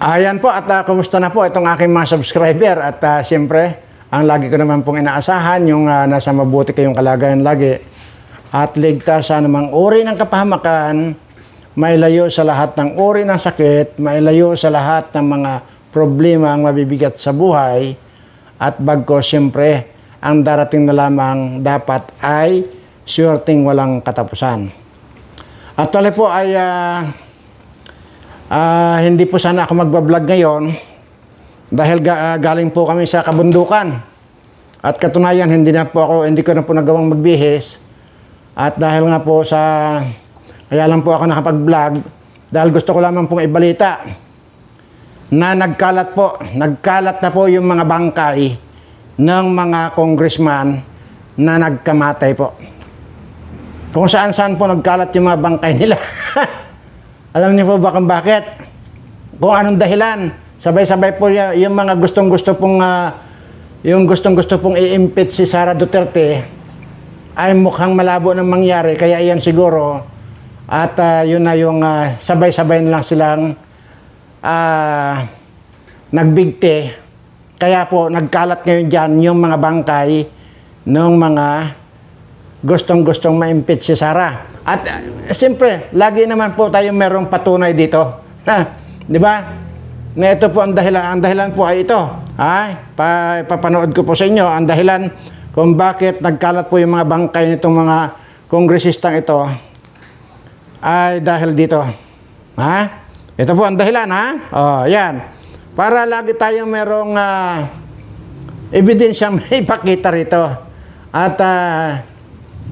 Ayan po at kumusta na po itong aking mga subscriber at siyempre ang lagi ko naman pong inaasahan yung nasa mabuti kayong kalagayan lagi at ligtas sa namang uri ng kapahamakan, mailayo sa lahat ng uri ng sakit, mailayo sa lahat ng mga problema ang mabibigat sa buhay at bagko siyempre ang darating na lamang dapat ay swerteng walang katapusan. At tuloy po ay hindi po sana ako magbablog ngayon dahil galing po kami sa kabundukan at katunayan hindi ko na po nagawang magbihis at dahil nga po kaya lang po ako nakapag-vlog dahil gusto ko lamang pong ibalita na nagkalat na po yung mga bangkay ng mga congressman na nagkamatay po. Kung saan-saan po nagkalat yung mga bangkay nila. Alam niyo po ba kung bakit? Kung anong dahilan? Sabay-sabay po yung mga gustong-gusto pong i-impeach si Sara Duterte ay mukhang malabo nang mangyari. Kaya iyan siguro at yun na yung sabay-sabay na lang silang nagbigti. Kaya po nagkalat ngayon dyan yung mga bangkay ng mga gustong-gustong ma-impeach si Sara. At siyempre, lagi naman po tayo merong patunay dito. Di ba? Na ito po ang dahilan. Ang dahilan po ay ito. Papanood ko po sa inyo ang dahilan kung bakit nagkalat po yung mga bangkay nitong mga kongresistang ito ay dahil dito. Ito po ang dahilan, yan. Para lagi tayong merong ebidensyang may ipakita rito. At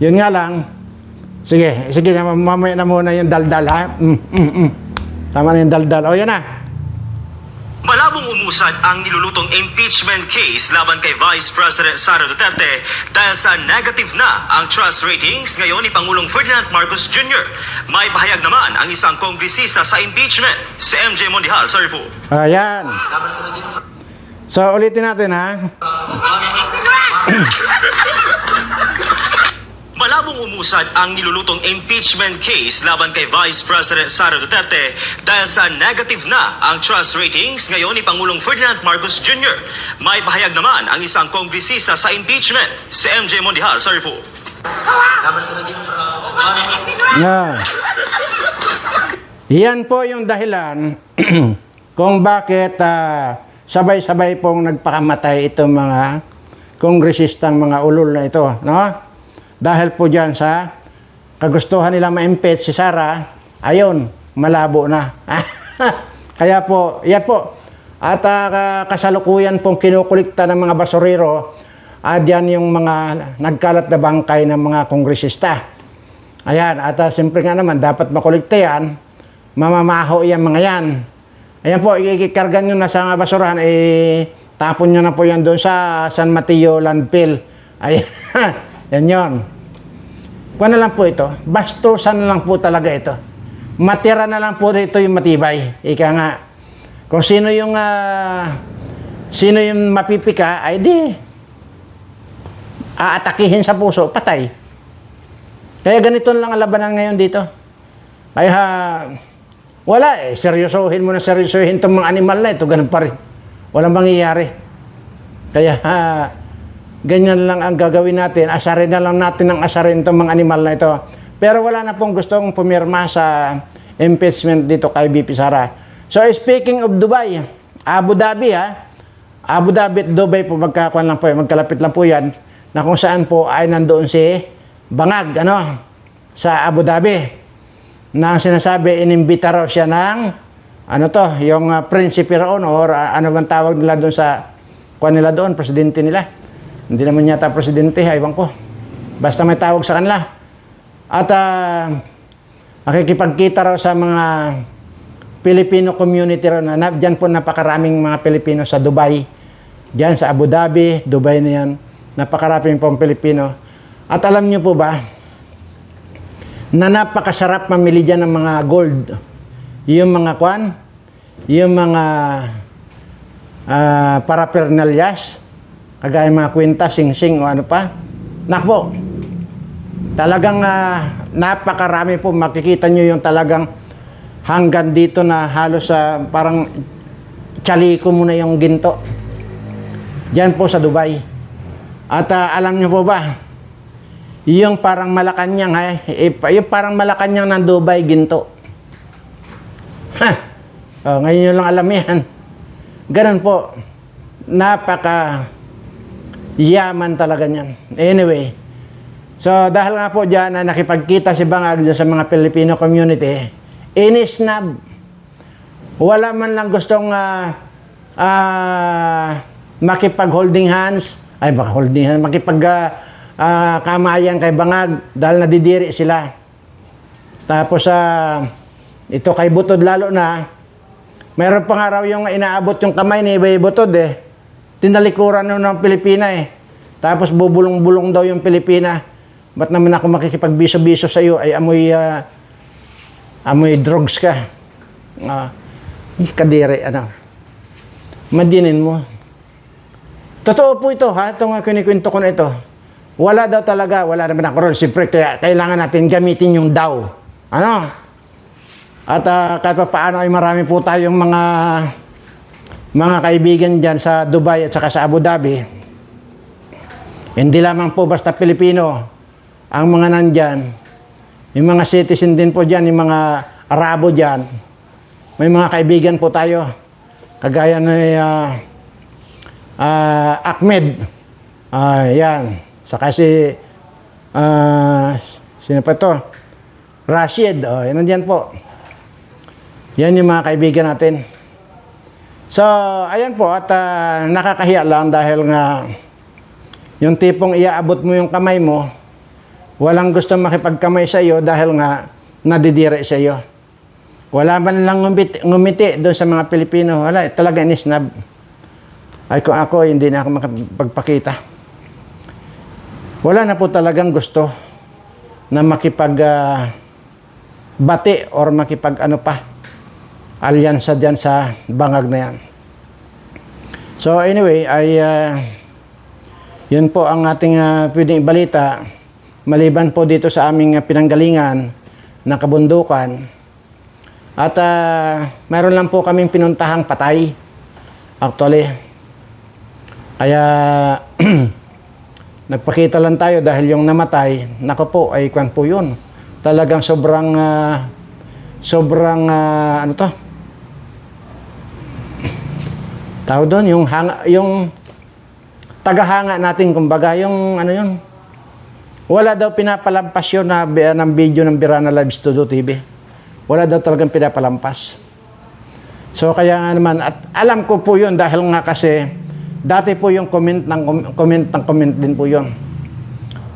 yun nga lang, sige, mamaya na muna yung daldal, Tama na yung daldal. O, yan na. Malabong umusad ang nilulutong impeachment case laban kay Vice President Sara Duterte dahil sa negative na ang trust ratings ngayon ni Pangulong Ferdinand Marcos Jr. May pahayag naman ang isang kongresista sa impeachment, si MJ Mondihar sa report. Ayan. So, ulitin natin, Malabong umusad ang nilulutong impeachment case laban kay Vice President Sara Duterte dahil sa negative na ang trust ratings ngayon ni Pangulong Ferdinand Marcos Jr. May pahayag naman ang isang kongresista sa impeachment, si MJ Mondihar sa report. Yan po yung dahilan kung bakit sabay-sabay pong nagpakamatay itong mga kongresistang mga ulol na ito, no? Dahil po dyan sa kagustuhan nila ma-impeach si Sara, ayun, malabo na. Kaya po, yan po. At kasalukuyan pong kinukulikta ng mga basurero, yan yung mga nagkalat na bangkay ng mga kongresista. Ayan, at siyempre nga naman, dapat makulikta yan, mamamaho yan mga yan. Ayan po, ikikargan nyo na sa basurahan, tapon nyo na po yan doon sa San Mateo landfill. Ayan, yan yun. Kung na lang po ito, bastusan na lang po talaga ito. Matira na lang po dito yung matibay. Ika nga, kung sino yung mapipika, ay di, aatakihin sa puso, patay. Kaya ganito lang ang labanan ngayon dito. Kaya, wala seryosohin mo na seryosohin itong mga animal na ito, ganun pa rin. Walang mangyayari. Kaya, ganyan lang ang gagawin natin. Asarin na lang natin ng asarin itong mga animal na ito. Pero wala na pong gustong pumirma sa impeachment dito kay VP Sara. So speaking of Dubai, Abu Dhabi Abu Dhabi at Dubai po magkalapit lang po yan na kung saan po ay nandoon si Bangag sa Abu Dhabi na sinasabi inimbita raw siya ng yung prinsipe roon or ano bang tawag nila doon sa nila doon, presidente nila. Hindi naman yata presidente, ewan ko. Basta may tawag sa kanila. At makikipagkita raw sa mga Filipino community raw na dyan po napakaraming mga Pilipino sa Dubai. Dyan sa Abu Dhabi, Dubai na yan. Napakaraming pong Pilipino. At alam nyo po ba, na napakasarap mamili dyan ng mga gold. Yung mga paraphernalias. Kagaya mga kwenta, sing-sing o ano pa. Nakpo, talagang napakarami po. Makikita nyo yung talagang hanggang dito na halos parang Chaliko mo na yung ginto. Diyan po sa Dubai. At alam niyo po ba, yung parang Malacanang, yung parang Malacanang ng Dubai, ginto. Ha! Oh, ngayon nyo lang alam yan. Ganun po. Napaka yaman talaga niyan. Anyway, so dahil nga po dyan na nakipagkita si Bangag sa mga Filipino community, inisnab. Wala man lang gustong makipag-holding hands, kamayan kay Bangag dahil nadidiri sila. Tapos ito kay Butod lalo na, mayroon pa nga raw yung inaabot yung kamay ni Ibay Butod tinalikuran ng Pilipina Tapos bubulong-bulong daw yung Pilipina. Ba't naman ako makikipagbiso-biso sa iyo ay amoy drugs ka. Kadiri, madinin mo. Totoo po ito, itong kinikwento ko na ito. Wala daw talaga, wala naman ako ron. Siyempre, kaya kailangan natin gamitin yung daw. At kahit pa paano ay marami po tayong mga kaibigan dyan sa Dubai at saka sa Abu Dhabi. Hindi lamang po basta Pilipino ang mga nandyan. Yung mga citizen din po dyan, yung mga Arabo dyan. May mga kaibigan po tayo. Kagaya ni Ahmed. Yan. Saka sino pa ito? Rashid. Yan nandyan po. Yan yung mga kaibigan natin. So, ayan po. At nakakahiya lang dahil nga yung tipong iaabot mo yung kamay mo, walang gusto makipagkamay sa iyo dahil nga nadidiri sa iyo. Wala man lang ngumiti doon sa mga Pilipino. Wala, talaga inisnab. Ay kung ako, hindi na ako makapagpakita. Wala na po talagang gusto na makipagbati or alyansa dyan sa Bangag na yan. So anyway, yun po ang ating pwedeng ibalita. Maliban po dito sa aming pinanggalingan na kabundukan. At mayroon lang po kaming pinuntahang patay. Actually. Kaya nagpakita lang tayo dahil yung namatay, nako po, ay kwan po yun. Talagang sobrang tawag doon, yung tagahanga natin, kumbaga, yung yun. Wala daw pinapalampas yun ng video ng Birana Live Studio TV. Wala daw talagang pinapalampas. So kaya nga naman, at alam ko po yun dahil nga kasi, dati po yung comment din po yun.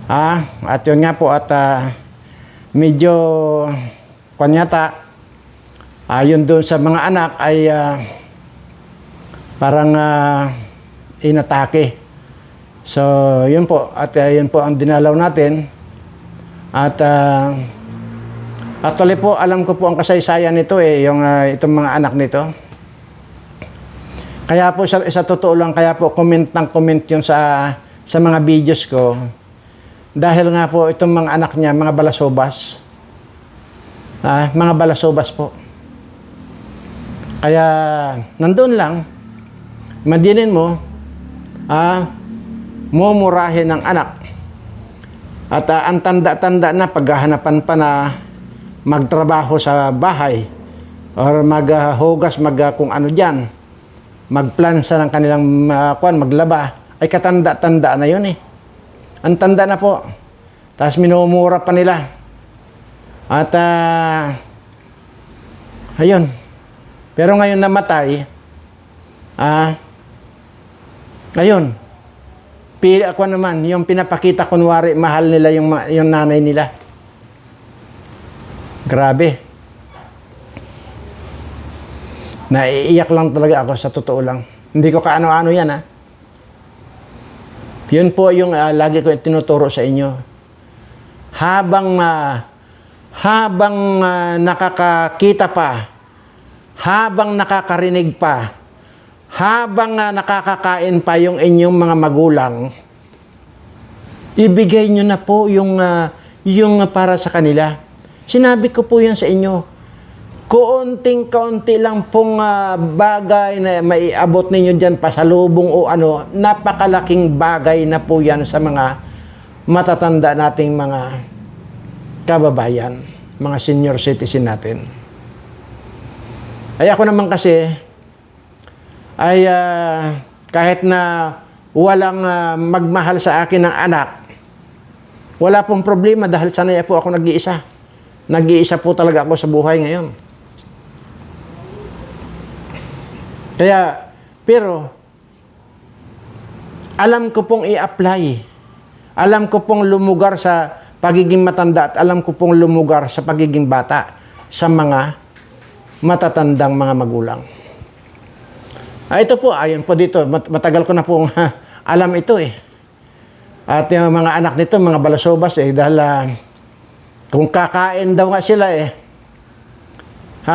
At yun nga po, at medyo, yun doon sa mga anak ay parang inatake. So, yun po. At yun po ang dinalaw natin. At actually po, alam ko po ang kasaysayan nito itong mga anak nito. Kaya po sa totoo lang, kaya po comment yun sa mga videos ko. Dahil nga po itong mga anak niya, mga balasobas. Mga balasobas po. Kaya nandun lang, madinin mo, mumurahin ng anak. At ang tanda-tanda na paghahanapan pa na magtrabaho sa bahay or maghugas, kung ano dyan, magplansa ng kanilang maglaba, ay katanda-tanda na yun Ang tanda na po. Tapos minumura pa nila. At ayun. Pero ngayon namatay, ayun. Ako naman, yung pinapakita kunwari, mahal nila yung nanay nila. Grabe. Naiiyak lang talaga ako sa totoo lang. Hindi ko kaano-ano yan Yun po yung lagi ko tinuturo sa inyo. Habang nakakakita pa, habang nakakarinig pa, habang nakakakain pa yung inyong mga magulang, ibigay nyo na po yung para sa kanila. Sinabi ko po yan sa inyo. kaunti lang pong bagay na maiabot ninyo dyan, pasalubong o ano, napakalaking bagay na po yan sa mga matatanda nating mga kababayan, mga senior citizen natin. Ay ako naman kasi, ay kahit na walang magmahal sa akin ng anak, wala pong problema dahil sanay po ako nag-iisa. Nag-iisa po talaga ako sa buhay ngayon. Kaya, pero, alam ko pong i-apply. Alam ko pong lumugar sa pagiging matanda at alam ko pong lumugar sa pagiging bata sa mga matatandang mga magulang. Ito po, ayon po dito, matagal ko na pong alam ito eh. At yung mga anak nito, mga balasobas eh, dahil kung kakain daw nga sila eh,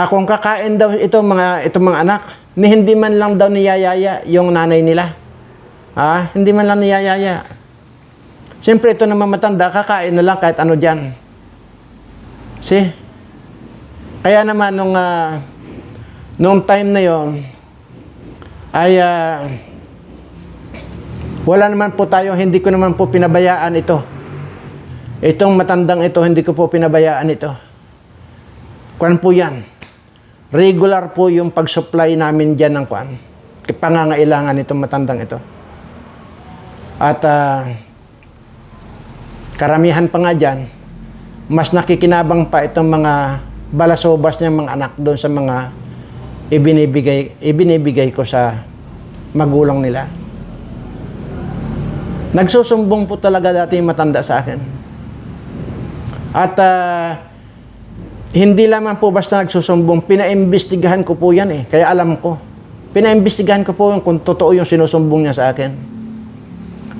kung kakain daw itong mga anak, ni hindi man lang daw niyayaya yung nanay nila. Hindi man lang niyayaya. Siyempre ito naman matanda, kakain na lang kahit ano dyan. See? Kaya naman nung time na yon ay wala naman po tayo, hindi ko naman po pinabayaan ito. Itong matandang ito, hindi ko po pinabayaan ito. Kuwan po yan. Regular po yung pag-supply namin dyan ng kuwan. Pangangailangan itong matandang ito. At karamihan pa nga dyan, mas nakikinabang pa itong mga balasobas niyang mga anak doon sa mga ibinibigay ko sa magulang nila. Nagsusumbong po talaga dati yung matanda sa akin. At hindi lamang po basta nagsusumbong, pinaimbestigahan ko po yan eh. Kaya alam ko. Pinaimbestigahan ko po yung kung totoo yung sinusumbong niya sa akin.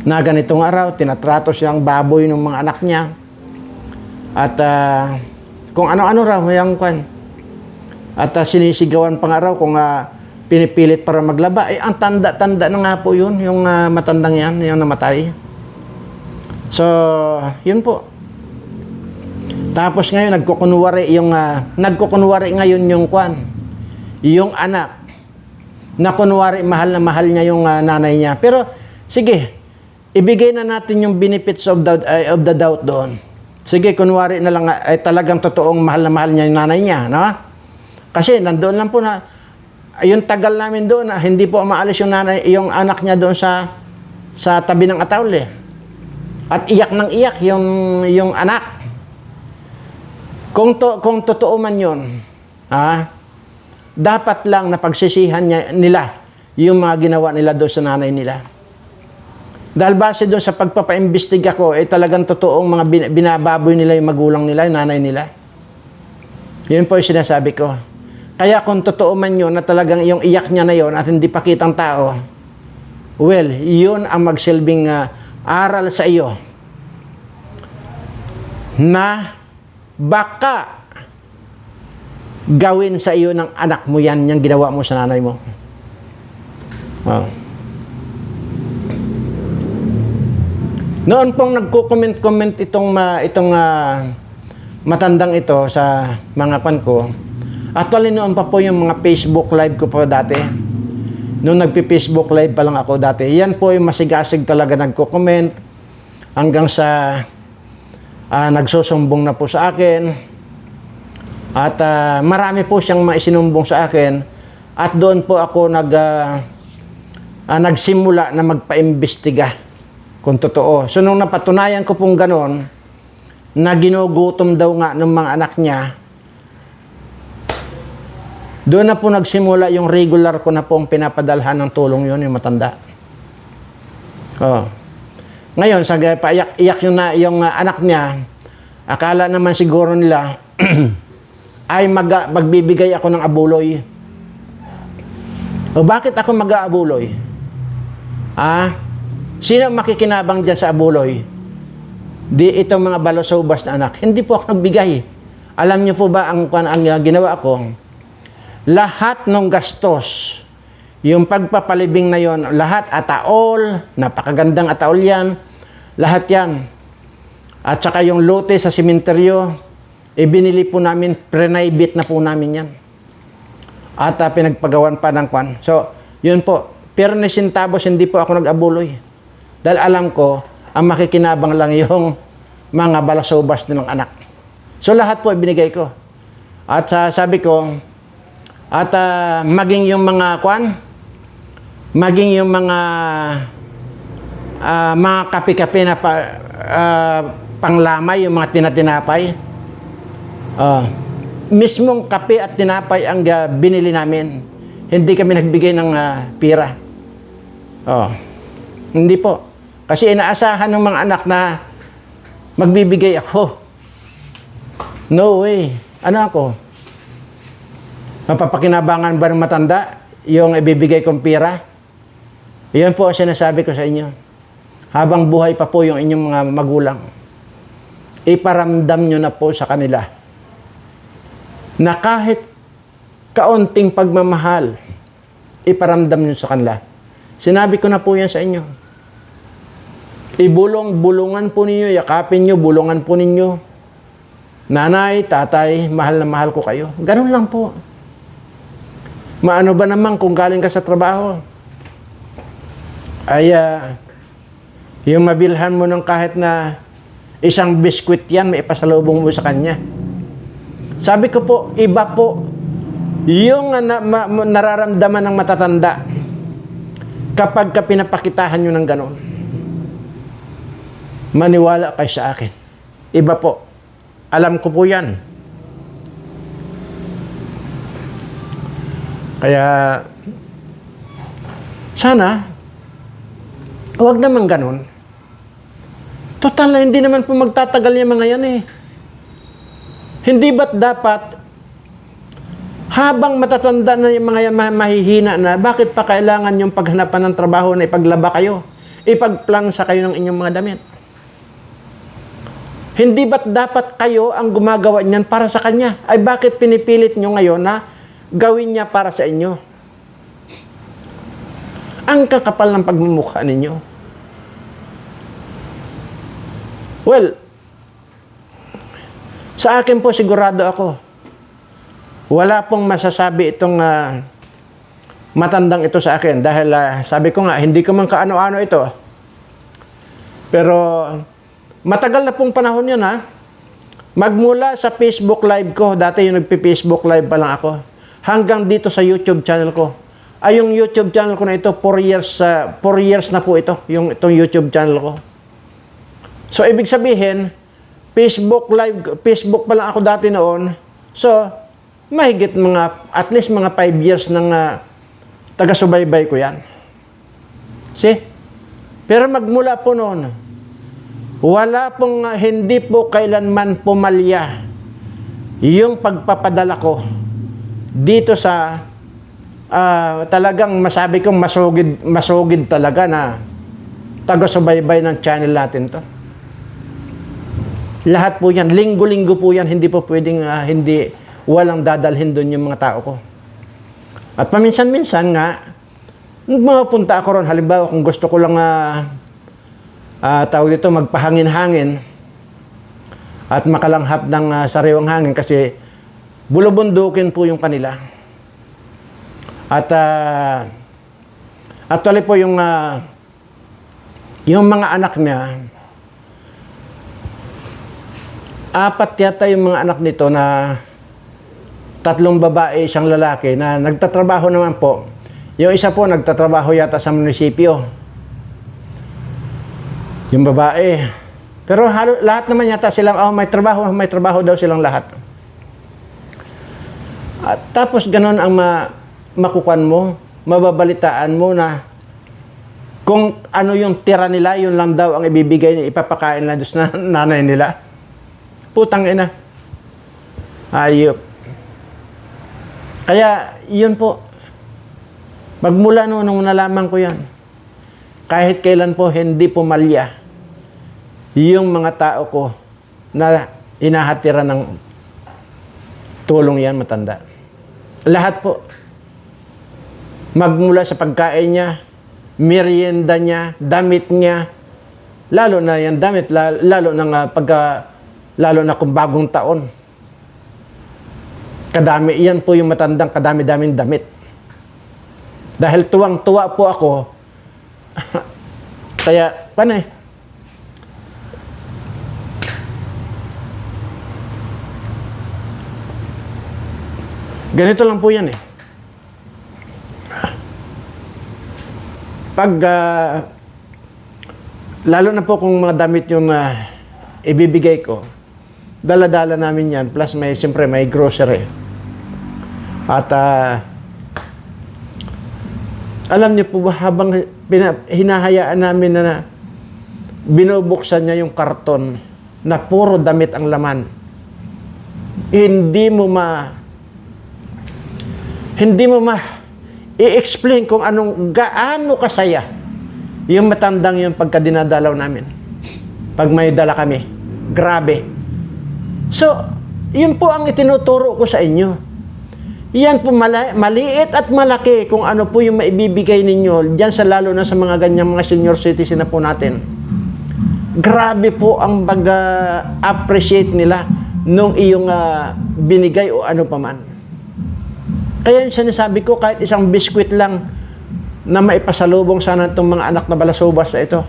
Na ganitong araw, tinatrato siyang baboy ng mga anak niya. At kung ano-ano raw, yung kwan. At sinisigawan pa nga raw kung pinipilit para maglaba. Ang tanda-tanda na nga po yun, yung matandang yan, yung namatay. So, yun po. Tapos ngayon, nagkukunwari ngayon yung kwan. Yung anak. Na kunwari, mahal na mahal niya yung nanay niya. Pero, sige, ibigay na natin yung benefits of the doubt doon. Sige, kunwari na lang ay talagang totoong mahal na mahal niya yung nanay niya, no? Kasi nandoon lang po na yung tagal namin doon hindi po maalis yung anak niya doon sa tabi ng atawle. At iyak ng iyak yung anak. Kung totoo man yun, dapat lang na pagsisihan nila yung mga ginawa nila doon sa nanay nila. Dahil base doon sa pagpapaimbestiga ko, talagang totoong mga binababoy nila yung magulang nila, yung nanay nila. Yun po yung sinasabi ko. Kaya kung totoo man yun, na talagang yung iyak niya na yun at hindi pakitang tao, well, yun ang magsilbing aral sa iyo na baka gawin sa iyo ng anak mo yan, yung ginawa mo sa nanay mo. Noon pong nagko-comment itong matandang ito sa mga kwan ko. Actually, noon pa po yung mga Facebook live ko po dati. Noong nagpi-Facebook live pa lang ako dati. Yan po yung masigasig talaga nagko-comment hanggang sa nagsusumbong na po sa akin. At marami po siyang maisinumbong sa akin. At doon po ako nagsimula na magpa-imbestiga kung totoo. So nung napatunayan ko pong ganon, na ginugutom daw nga ng mga anak niya, doon na po nagsimula yung regular ko na pong pinapadalhan ng tulong yun, yung matanda. Ngayon, sa paiyak-iyak yung anak niya, akala naman siguro nila ay magbibigay ako ng abuloy. O bakit ako mag-aabuloy? Sino makikinabang dyan sa abuloy? Di itong mga balasobas na anak. Hindi po ako nagbigay. Alam niyo po ba ang ginawa ko? Lahat ng gastos, yung pagpapalibing na yon, lahat ataol, napakagandang ataol yan, lahat yan. At saka yung lote sa simenteryo, Ibinili po namin, pre-naibit na po namin yan. At pinagpagawan pa ng kwan. So, yun po. Pero ni centavos, hindi po ako nag-abuloy. Dahil alam ko, ang makikinabang lang yung mga balasobas nilang anak. So, lahat po ibinigay ko. At sabi ko, at maging yung mga kwan, maging yung mga kape-kape na panglamay, yung mga tinatinapay, mismong kape at tinapay ang binili namin. Hindi kami nagbigay ng pira. Hindi po. Kasi inaasahan ng mga anak na magbibigay ako. No way. Ano ako? Mapapakinabangan ba ng matanda yung ibibigay kong pira? Iyon po ang sinasabi ko sa inyo. Habang buhay pa po yung inyong mga magulang, iparamdam nyo na po sa kanila na kahit kaunting pagmamahal, iparamdam nyo sa kanila. Sinabi ko na po yan sa inyo. Bulungan po ninyo, yakapin nyo, bulungan po ninyo. Nanay, tatay, mahal na mahal ko kayo. Ganun lang po. Maano ba naman kung galing ka sa trabaho? Ay, yung mabilhan mo ng kahit na isang biskwit yan, may ipasalubong mo sa kanya. Sabi ko po, iba po yung nararamdaman ng matatanda kapag ka pinapakitahan nyo ng ganon. Maniwala kayo sa akin. Iba po. Alam ko po yan. Kaya, sana, huwag naman ganon. Total na hindi naman po magtatagal yung mga yan eh. Hindi ba't dapat habang matatanda na yung mga mahihina na, bakit pa kailangan yung paghanapan ng trabaho na ipaglaba kayo? Ipagplansa kayo ng inyong mga damit? Hindi ba't dapat kayo ang gumagawa niyan para sa kanya? Ay bakit pinipilit nyo ngayon na gawin niya para sa inyo? Ang kakapal ng pagmumukha ninyo. Well, sa akin po sigurado ako, wala pong masasabi itong matandang ito sa akin dahil sabi ko nga, hindi ko man kaano-ano ito. Pero matagal na pong panahon yun Magmula sa Facebook Live ko, dati yung nagpi-Facebook Live pa lang ako, hanggang dito sa YouTube channel ko. Ay, yung YouTube channel ko na ito, 4 years na po itong YouTube channel ko. So, ibig sabihin, Facebook Live, Facebook pa lang ako dati noon. So, mahigit at least mga 5 years ng taga-subaybay ko yan. See? Pero magmula po noon, wala pong, hindi po kailanman pumalya yung pagpapadala ko dito sa talagang masabi kong masugid talaga na taga-subaybay ng channel natin to. Lahat po yan, linggo-linggo po yan, hindi po pwedeng walang dadalhin doon yung mga tao ko. At paminsan-minsan nga, mga punta ako ron, halimbawa kung gusto ko lang tawag dito, magpahangin-hangin at makalanghap ng sariwang hangin kasi bulubundukin po yung kanila. At actually po yung mga anak niya, 4 yata yung mga anak nito na 3 babae, 1 lalaki na nagtatrabaho naman po. Yung isa po nagtatrabaho yata sa munisipyo. Yung babae. Pero lahat naman yata silang may trabaho daw silang lahat. At tapos ganun ang makukuan mo, mababalitaan mo na kung ano yung tira nila, yun lang daw ang ibibigay, ipapakain na doon sa nanay nila. Putang ina. Ayop. Kaya, yun po. Magmula nung nalaman ko yan, kahit kailan po hindi pumalya yung mga tao ko na inahatira ng tulong yan matanda. Lahat po. Magmula sa pagkain niya, merienda niya, damit niya, lalo na yan damit, lalo na kung bagong taon. Kadami, iyan po yung matandang kadami-daming damit. Dahil tuwang-tuwa po ako, kaya, paano eh? Ganito lang po yan eh. Pag, lalo na po kung mga damit yung ibibigay ko, dala-dala namin yan, plus may, siyempre may grocery. At, alam niyo po ba, habang hinahayaan namin na binubuksan niya yung karton na puro damit ang laman, hindi mo i-explain kung gaano kasaya yung matandang yun pagka dinadalaw namin. Pag may dala kami. Grabe. So, yun po ang itinuturo ko sa inyo. Yan po maliit at malaki kung ano po yung maibibigay ninyo diyan sa lalo na sa mga ganyang mga senior citizen na po natin. Grabe po ang appreciate nila nung iyong binigay o ano paman. Kaya yung sinasabi ko, kahit isang biskwit lang na maipasalubong sana itong mga anak na balasubas na ito,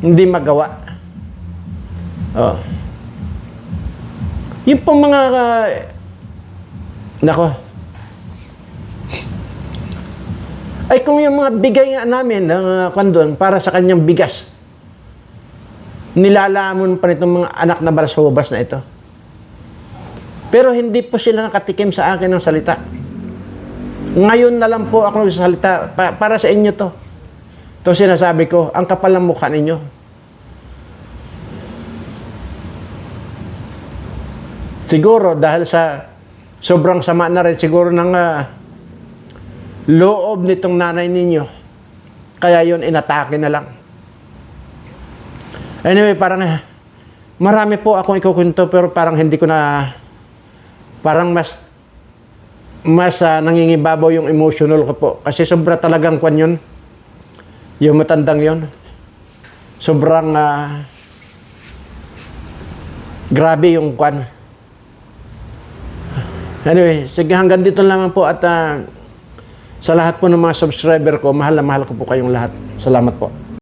hindi magawa. Oh. Yung pong mga nako. Ay kung yung mga bigay nga namin ng kondon para sa kanyang bigas, nilalamon pa nitong mga anak na balasubas na ito. Pero hindi po sila nakatikim sa akin ng salita. Ngayon na lang po ako nagsasalita para sa inyo to. Ito sinasabi ko, ang kapal ng mukha ninyo. Siguro dahil sa sobrang sama na rin siguro ng loob nitong nanay ninyo. Kaya yun, inatake na lang. Anyway, parang marami po akong ikukwento pero parang hindi ko na, parang mas nangingibabaw yung emotional ko po. Kasi sobra talagang kwan yun. Yung matandang yun. Sobrang grabe yung kwan. Anyway, sige, hanggang dito lang po at sa lahat po ng mga subscriber ko, mahal na mahal ko po kayong lahat. Salamat po.